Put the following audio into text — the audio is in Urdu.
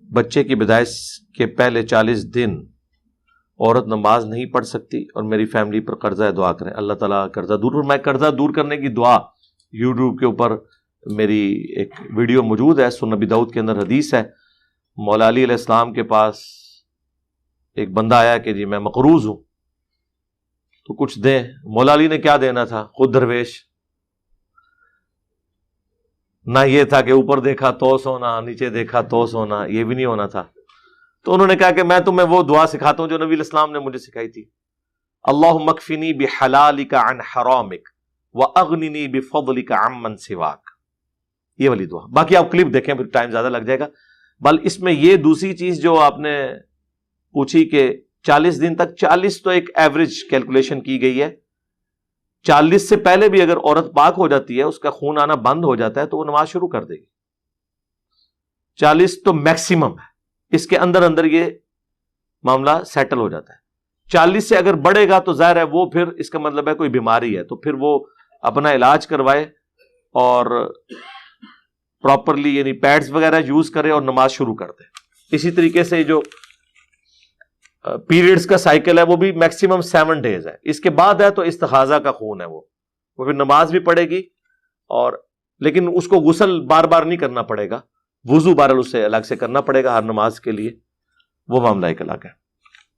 بچے کی پیدائش کے پہلے 40 دن عورت نماز نہیں پڑھ سکتی اور میری فیملی پر قرضہ ہے، دعا کریں اللہ تعالیٰ قرضہ دور. میں قرضہ دور کرنے کی دعا یوٹیوب کے اوپر میری ایک ویڈیو موجود ہے، سنن نبی داؤد کے اندر حدیث ہے. مولا علی علیہ السلام کے پاس ایک بندہ آیا کہ جی میں مقروض ہوں تو کچھ دیں. مولا علی نے کیا دینا تھا، خود درویش، نہ یہ تھا کہ اوپر دیکھا تو سونا، نیچے دیکھا تو سونا، یہ بھی نہیں ہونا تھا. تو انہوں نے کہا کہ میں تمہیں وہ دعا سکھاتا ہوں جو نبی علیہ السلام نے مجھے سکھائی تھی، اللہم اکفنی بحلالک عن حرامک واغننی بفضلک عمن سواک، یہ والی دعا. باقی آپ کلپ دیکھیں، پھر ٹائم زیادہ لگ جائے گا. بل اس میں یہ دوسری چیز جو آپ نے پوچھی کہ 40 دن تک، 40 تو ایک ایوریج کیلکولیشن کی گئی ہے. 40 سے پہلے بھی اگر عورت پاک ہو جاتی ہے، اس کا خون آنا بند ہو جاتا ہے تو وہ نماز شروع کر دے گی. 40 تو میکسیمم ہے، اس کے اندر اندر یہ معاملہ سیٹل ہو جاتا ہے. 40 سے اگر بڑھے گا تو ظاہر ہے وہ پھر اس کا مطلب ہے کوئی بیماری ہے، تو پھر وہ اپنا علاج کروائے اور پراپرلی یعنی پیڈز وغیرہ یوز کرے اور نماز شروع کر دے. اسی طریقے سے جو پیریڈز کا سائیکل ہے وہ بھی میکسیمم 7 days ہے. اس کے بعد ہے تو استحاضہ کا خون ہے، وہ پھر نماز بھی پڑھے گی، اور لیکن اس کو غسل بار بار نہیں کرنا پڑے گا، وضو بہرحال اس سے الگ سے کرنا پڑے گا ہر نماز کے لیے، وہ معاملہ ایک الگ ہے.